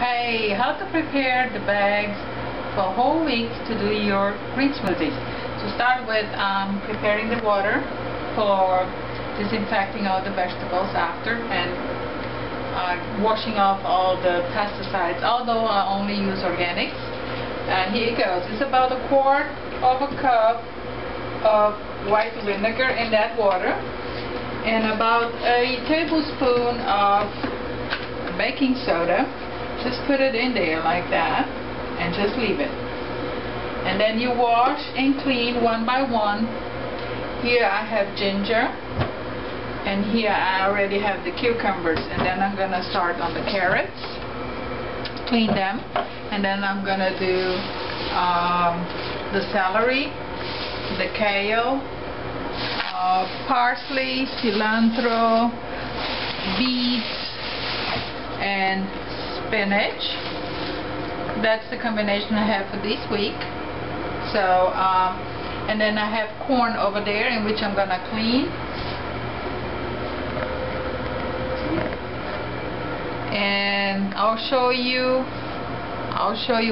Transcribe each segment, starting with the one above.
Okay, how to prepare the bags for a whole week to do your green smoothies. So start with preparing the water for disinfecting all the vegetables after and washing off all the pesticides, although I only use organics. And here it goes. It's about 1/4 of a cup of white vinegar in that water and about a tablespoon of baking soda. Just put it in there like that and just leave it. And then you wash and clean one by one. Here I have ginger, and here I already have the cucumbers, and then I'm gonna start on the carrots, clean them, and then I'm gonna do the celery, the kale, parsley, cilantro, beets, and spinach. That's the combination I have for this week. So and then I have corn over there, in which I'm gonna clean, and I'll show you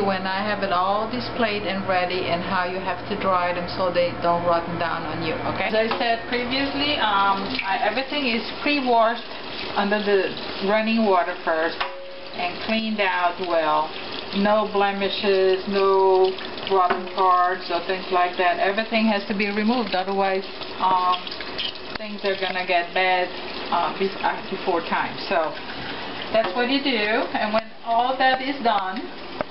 when I have it all displayed and ready, and how you have to dry them so they don't rotten down on you. Okay, as I said previously, everything is pre-washed under the running water first and cleaned out well. No blemishes, no rotten parts or things like that. Everything has to be removed, otherwise things are gonna get bad before time. So that's what you do, and when all that is done,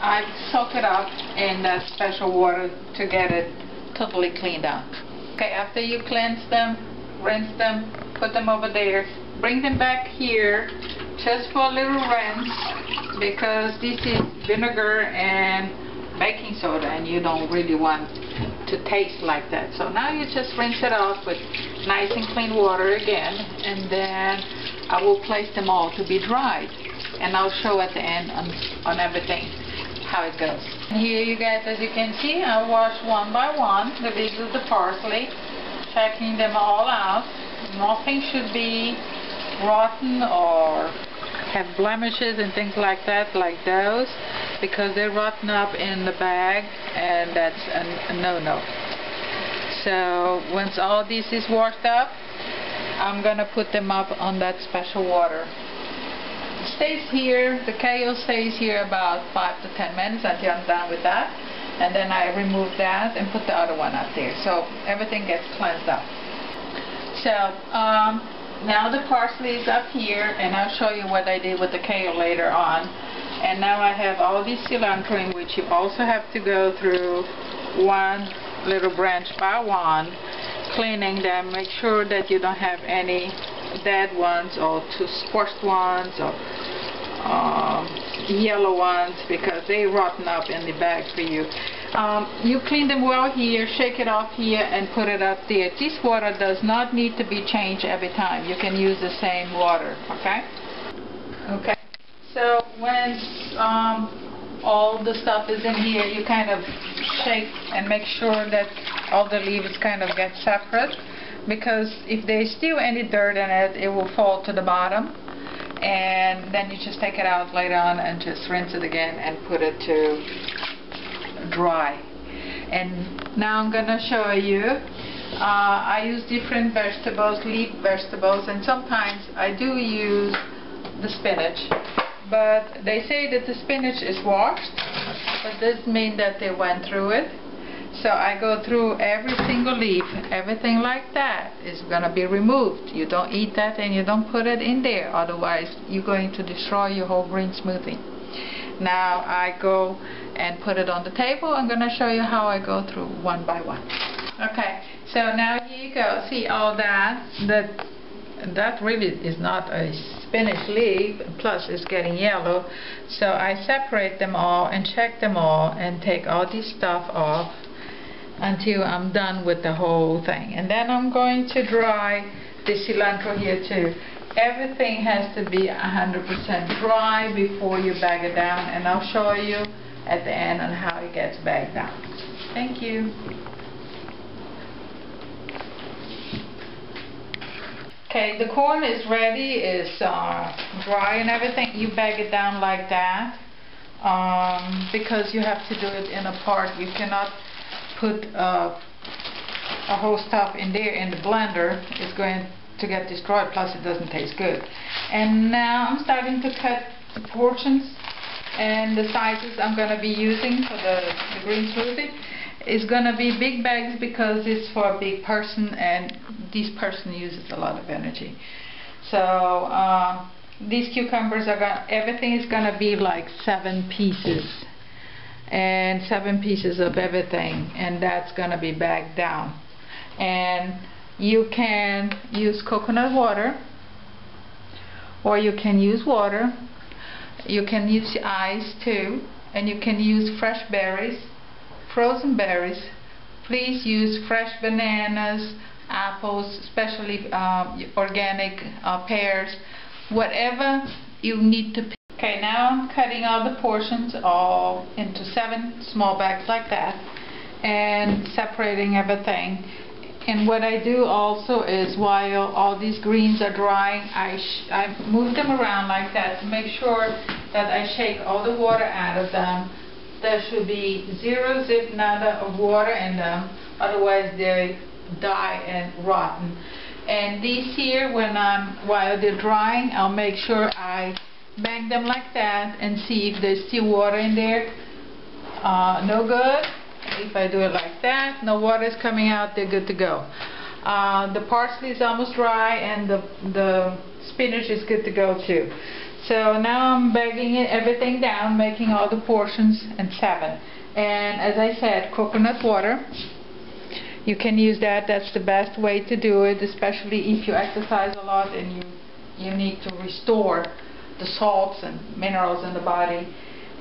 I soak it up in that special water to get it totally cleaned out. Okay, after you cleanse them, rinse them, put them over there, bring them back here just for a little rinse, because this is vinegar and baking soda and you don't really want to taste like that. So now you just rinse it off with nice and clean water again, and then I will place them all to be dried, and I'll show at the end on everything how it goes. And here you guys, as you can see, I wash one by one the leaves of the parsley, checking them all out. Nothing should be rotten or have blemishes and things like that, like those, because they rotten up in the bag, and that's a no-no. So once all this is washed up, I'm gonna put them up on that special water. It stays here, the kale stays here about 5 to 10 minutes until I'm done with that, and then I remove that and put the other one up there, so everything gets cleansed up. So now the parsley is up here, and I'll show you what I did with the kale later on. And now I have all these cilantro, in which you also have to go through one little branch by one, cleaning them. Make sure that you don't have any dead ones or too squashed ones or yellow ones, because they rotten up in the bag for you. You clean them well here, shake it off here, and put it up there. This water does not need to be changed every time. You can use the same water, okay? Okay. So when all the stuff is in here, you kind of shake and make sure that all the leaves kind of get separate, because if there's still any dirt in it, it will fall to the bottom, and then you just take it out later on and just rinse it again and put it to dry. And now I'm gonna show you, I use different vegetables, leaf vegetables, and sometimes I do use the spinach, but they say that the spinach is washed, but doesn't mean that they went through it. So I go through every single leaf. Everything like that is gonna be removed. You don't eat that, and you don't put it in there, otherwise you're going to destroy your whole green smoothie. Now I go and put it on the table. I'm gonna show you how I go through one by one. Okay, so now here you go. See all that really is not a spinach leaf, plus it's getting yellow. So I separate them all and check them all and take all this stuff off until I'm done with the whole thing. And then I'm going to dry the cilantro here too. Everything has to be 100% dry before you bag it down, and I'll show you at the end on how it gets bagged down. Thank you. Okay, the corn is ready, is dry and everything. You bag it down like that because you have to do it in a part. You cannot put a whole stuff in there in the blender. It's going to get destroyed, plus it doesn't taste good. And now I'm starting to cut the portions, and the sizes I'm going to be using for the green smoothie is going to be big bags because it's for a big person, and this person uses a lot of energy. So these cucumbers are everything is going to be like 7 pieces, and 7 pieces of everything, and that's going to be bagged down. And you can use coconut water, or you can use water. You can use ice too, and you can use fresh berries, frozen berries. Please use fresh bananas, apples, especially organic pears, whatever you need to pick. Okay, now I'm cutting all the portions all into 7 small bags like that, and separating everything. And what I do also is, while all these greens are drying, I move them around like that to make sure that I shake all the water out of them. There should be zero zip nada of water in them, otherwise they die and rotten. And these here, while they're drying, I'll make sure I bang them like that and see if there's still water in there. No good. If I do it like that, no water is coming out, they're good to go. The parsley is almost dry, and the spinach is good to go too. So now I'm bagging everything down, making all the portions in 7. And as I said, coconut water. You can use that. That's the best way to do it, especially if you exercise a lot and you need to restore the salts and minerals in the body.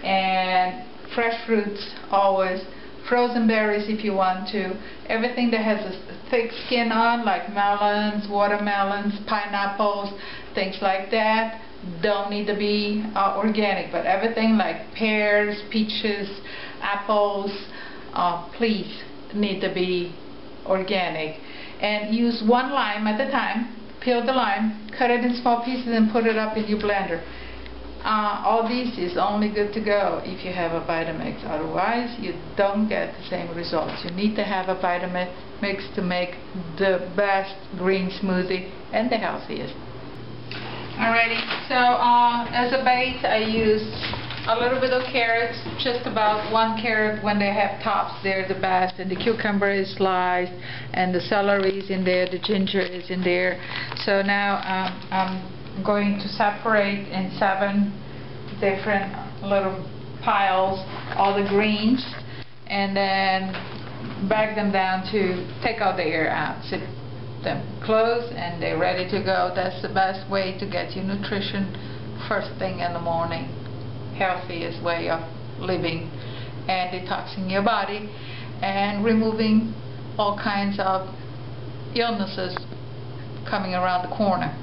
And fresh fruits always. Frozen berries if you want to. Everything that has a thick skin on, like melons, watermelons, pineapples, things like that, don't need to be organic. But everything like pears, peaches, apples, please need to be organic. And use 1 lime at a time. Peel the lime, cut it in small pieces, and put it up in your blender. All these is only good to go if you have a Vitamix. Otherwise, you don't get the same results. You need to have a Vitamix to make the best green smoothie and the healthiest. Alrighty, so as a base, I use a little bit of carrots, just about 1 carrot. When they have tops, they're the best. And the cucumber is sliced, and the celery is in there, the ginger is in there. So now I'm going to separate in 7 different little piles all the greens, and then bag them down to take all the air out. Sit them closed, and they're ready to go. That's the best way to get your nutrition first thing in the morning. Healthiest way of living, and detoxing your body and removing all kinds of illnesses coming around the corner.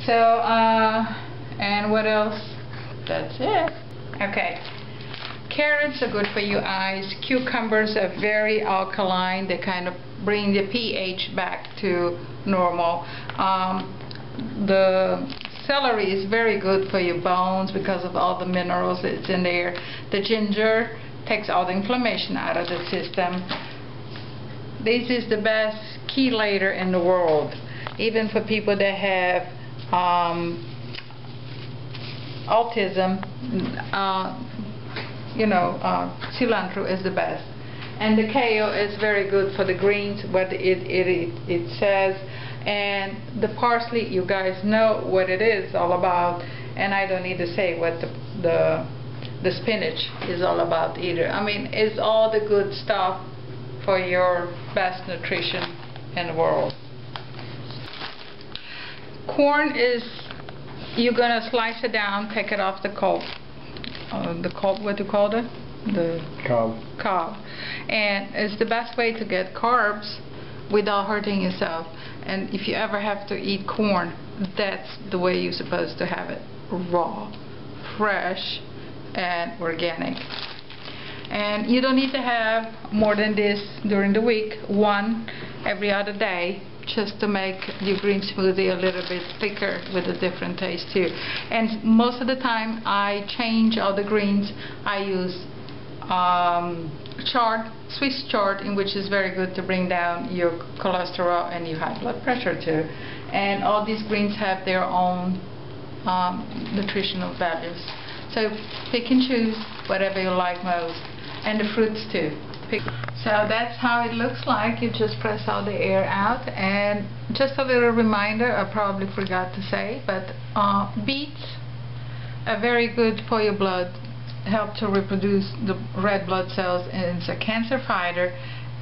So and what else? That's it. Okay, carrots are good for your eyes. Cucumbers are very alkaline. They kind of bring the pH back to normal. The celery is very good for your bones because of all the minerals that's in there. The ginger takes all the inflammation out of the system. This is the best chelator in the world, even for people that have autism. Cilantro is the best. And the kale is very good for the greens, what it says. And the parsley, you guys know what it is all about, and I don't need to say what the spinach is all about either. I mean, it's all the good stuff for your best nutrition in the world. Corn is, you're gonna slice it down, take it off the cob. What do you call it? The cob. And it's the best way to get carbs without hurting yourself. And if you ever have to eat corn, that's the way you're supposed to have it. Raw, fresh, and organic. And you don't need to have more than this during the week. 1 every other day just to make your green smoothie a little bit thicker with a different taste too. And most of the time I change all the greens. I use chard, Swiss chard, in which is very good to bring down your cholesterol and your high blood pressure too. And all these greens have their own nutritional values. So pick and choose whatever you like most. And the fruits too. So that's how it looks like. You just press all the air out. And just a little reminder, I probably forgot to say, but beets are very good for your blood, help to reproduce the red blood cells, and it's a cancer fighter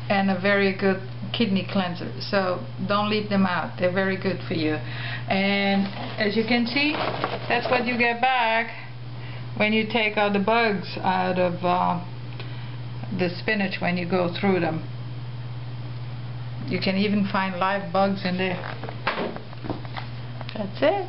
and a very good kidney cleanser. So don't leave them out. They're very good for you. And as you can see, that's what you get back when you take all the bugs out of the spinach when you go through them. You can even find live bugs in there. That's it.